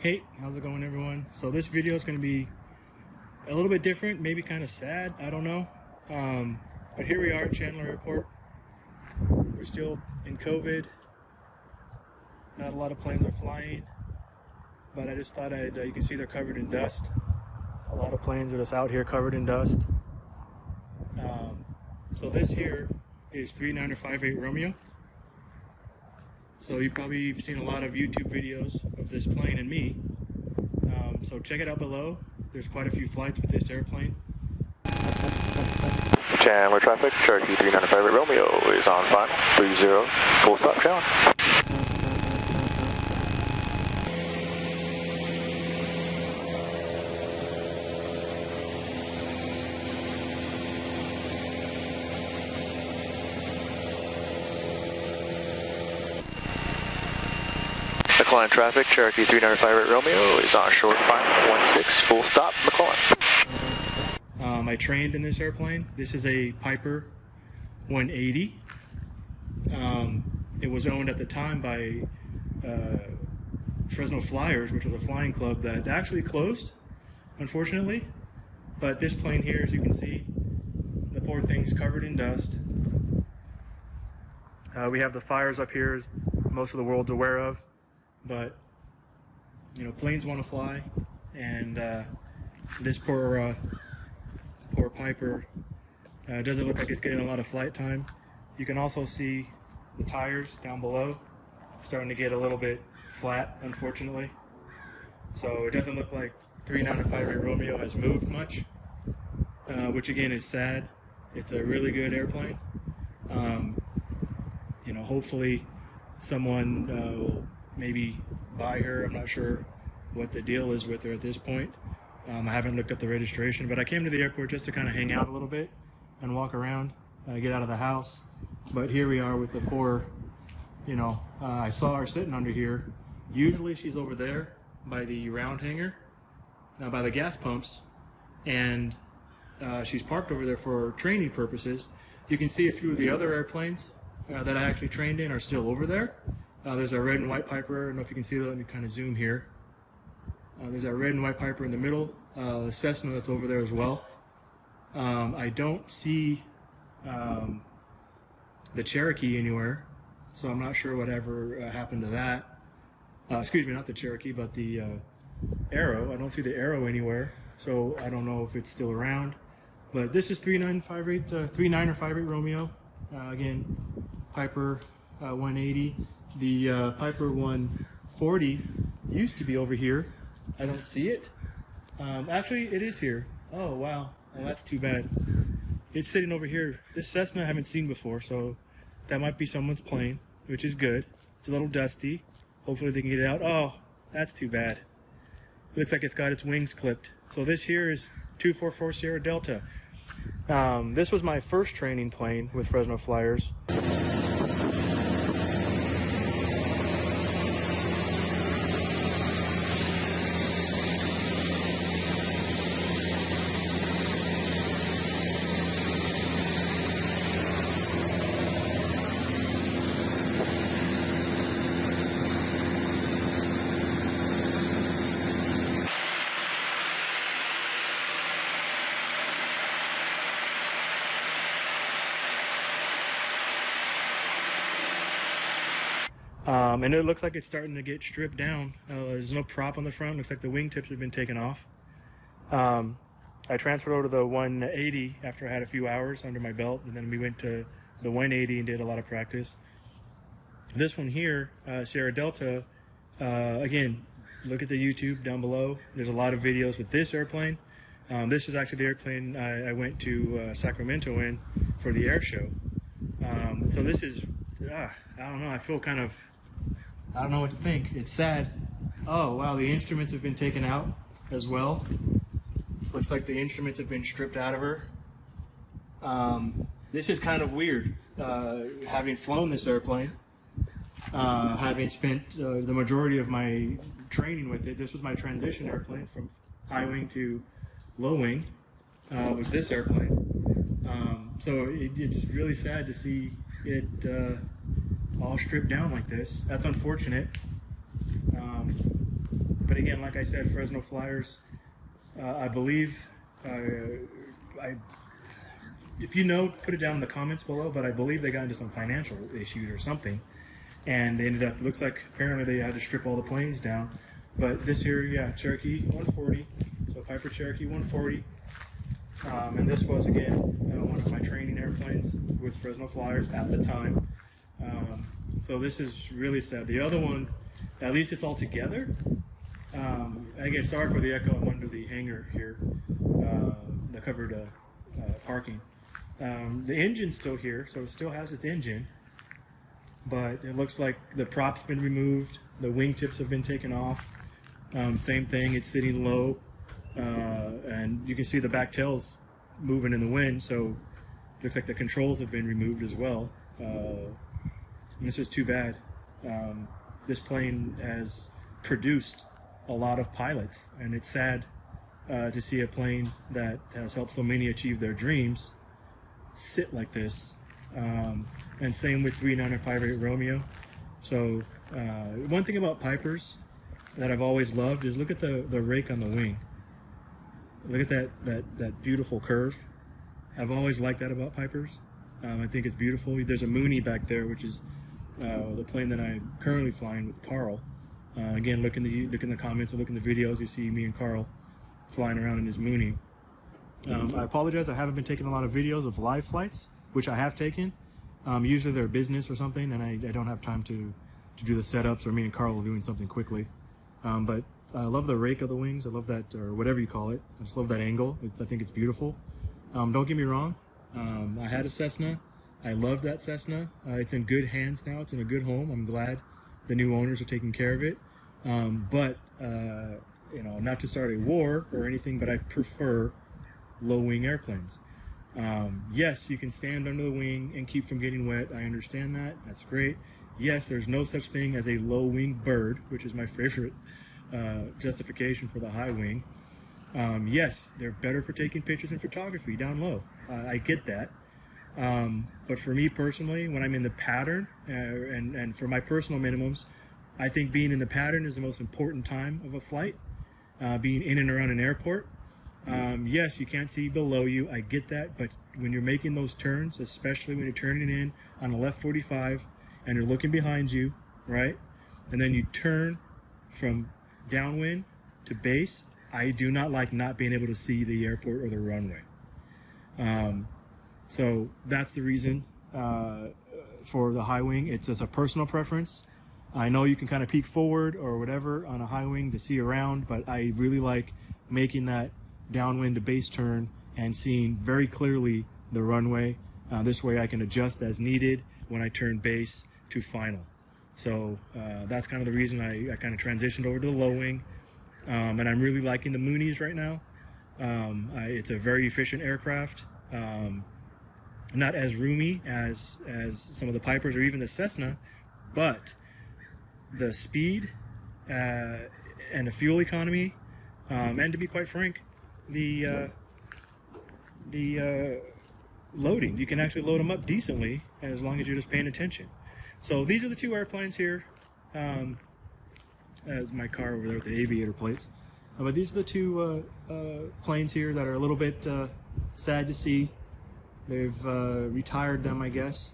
Hey, how's it going everyone? So this video is going to be a little bit different, maybe kind of sad, I don't know. But here we are at Chandler Airport. We're still in COVID. Not a lot of planes are flying, but I just thought you can see they're covered in dust. A lot of planes are just out here covered in dust. So this here is 3958 Romeo. So you've probably seen a lot of YouTube videos of this plane and me. So check it out below. There's quite a few flights with this airplane. Chandler traffic, Cherokee 3958 Romeo is on final, 30, full stop challenge. McClellan traffic, Cherokee 3958 Romeo is on short final, 16, full stop, McClellan. I trained in this airplane. This is a Piper 180. It was owned at the time by Fresno Flyers, which was a flying club that actually closed, unfortunately. But this plane here, as you can see, the poor thing's covered in dust. We have the fires up here, as most of the world's aware of. But, you know, planes want to fly, and this poor Piper doesn't look like it's getting a lot of flight time. You can also see the tires down below starting to get a little bit flat, unfortunately. So it doesn't look like 3958 Romeo has moved much, which again is sad. It's a really good airplane. You know, hopefully someone will maybe buy her. I'm not sure what the deal is with her at this point. I haven't looked up the registration, but I came to the airport just to kind of hang out a little bit and walk around, get out of the house. But here we are with the poor, you know, I saw her sitting under here. Usually she's over there by the round hangar, by the gas pumps, and she's parked over there for training purposes. You can see a few of the other airplanes that I actually trained in are still over there. There's a red and white Piper. I don't know if you can see that. Let me kind of zoom here. There's a red and white Piper in the middle. The Cessna that's over there as well. I don't see the Cherokee anywhere, so I'm not sure whatever happened to that. Excuse me, not the Cherokee, but the Arrow. I don't see the Arrow anywhere, so I don't know if it's still around. But this is 3958 Romeo. Again, Piper 180. The Piper 140 used to be over here. I don't see it. Actually, it is here. Oh, wow. Well, that's too bad. It's sitting over here. This Cessna I haven't seen before, so that might be someone's plane, which is good. It's a little dusty. Hopefully they can get it out. Oh, that's too bad. Looks like it's got its wings clipped. So this here is 244 Sierra Delta. This was my first training plane with Fresno Flyers. And it looks like it's starting to get stripped down. There's no prop on the front. Looks like the wingtips have been taken off. I transferred over to the 180 after I had a few hours under my belt, and then we went to the 180 and did a lot of practice. This one here, Sierra Delta, again, look at the YouTube down below. There's a lot of videos with this airplane. This is actually the airplane I went to Sacramento in for the air show. So this is, I don't know, I feel kind of, I don't know what to think. It's sad. Oh, wow, the instruments have been taken out as well. Looks like the instruments have been stripped out of her. This is kind of weird, having flown this airplane, having spent the majority of my training with it. This was my transition airplane from high wing to low wing, was this airplane. So it's really sad to see it all stripped down like this. That's unfortunate. But again, like I said, Fresno Flyers, I believe, if you know, put it down in the comments below, but I believe they got into some financial issues or something. And they ended up, looks like apparently they had to strip all the planes down. But this here, yeah, Cherokee 140. So Piper Cherokee 140. And this was, again, one of my training airplanes with Fresno Flyers at the time. So this is really sad. The other one, at least it's all together. Again, sorry for the echo. I'm under the hangar here, the covered parking. The engine's still here, so it still has its engine. But it looks like the prop's been removed. The wingtips have been taken off. Same thing, it's sitting low. And you can see the back tails moving in the wind, so it looks like the controls have been removed as well. And this is too bad. This plane has produced a lot of pilots, and it's sad to see a plane that has helped so many achieve their dreams sit like this. And same with 3958 Romeo. So one thing about Pipers that I've always loved is look at the rake on the wing. Look at that beautiful curve. I've always liked that about Pipers. I think it's beautiful. There's a Mooney back there, which is the plane that I'm currently flying with Carl. Again, look in the comments and look in the videos. You see me and Carl flying around in his Mooney. I apologize. I haven't been taking a lot of videos of live flights, which I have taken. Usually they're business or something, and I don't have time to do the setups, or me and Carl are doing something quickly. But I love the rake of the wings. I love that, or whatever you call it. I just love that angle. I think it's beautiful. Don't get me wrong. I had a Cessna. I love that Cessna. It's in good hands now. It's in a good home. I'm glad the new owners are taking care of it. But you know, not to start a war or anything, but I prefer low-wing airplanes. Yes, you can stand under the wing and keep from getting wet. I understand that. That's great. Yes, there's no such thing as a low-wing bird, which is my favorite justification for the high wing. Yes, they're better for taking pictures and photography down low. I get that. But for me personally, when I'm in the pattern, and for my personal minimums, I think being in the pattern is the most important time of a flight. Being in and around an airport. Yes, you can't see below you. I get that. But when you're making those turns, especially when you're turning in on the left 45 and you're looking behind you, right? And then you turn from downwind to base, I do not like not being able to see the airport or the runway. So that's the reason for the high wing. It's just a personal preference. I know you can kind of peek forward or whatever on a high wing to see around, but I really like making that downwind to base turn and seeing very clearly the runway. This way I can adjust as needed when I turn base to final. So that's kind of the reason I kind of transitioned over to the low wing. And I'm really liking the Moonies right now. It's a very efficient aircraft. Not as roomy as some of the Pipers or even the Cessna, but the speed and the fuel economy, and to be quite frank, the loading. You can actually load them up decently as long as you're just paying attention. So these are the two airplanes here. As my car over there with the aviator plates. But these are the two planes here that are a little bit sad to see. They've retired them, I guess.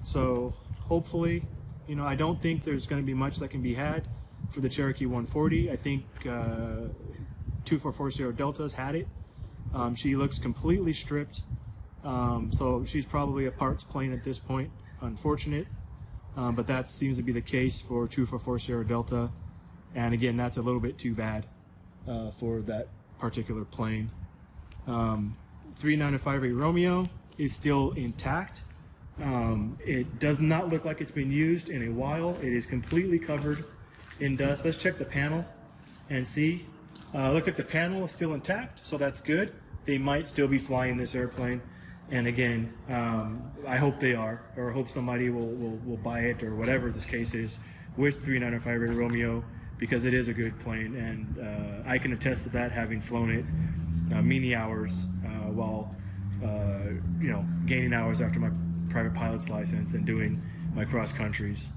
So hopefully, you know, I don't think there's going to be much that can be had for the Cherokee 140. I think 2440 Delta's had it. She looks completely stripped. So she's probably a parts plane at this point. Unfortunate. But that seems to be the case for 2440 Delta. And again, that's a little bit too bad for that particular plane. 3958 Romeo is still intact. It does not look like it's been used in a while. It is completely covered in dust. Let's check the panel and see. Looks like the panel is still intact, so that's good. They might still be flying this airplane. And again, I hope they are, or I hope somebody will buy it, or whatever this case is, with 3958 Romeo, because it is a good plane, and I can attest to that, having flown it many hours while you know, gaining hours after my private pilot's license and doing my cross countries.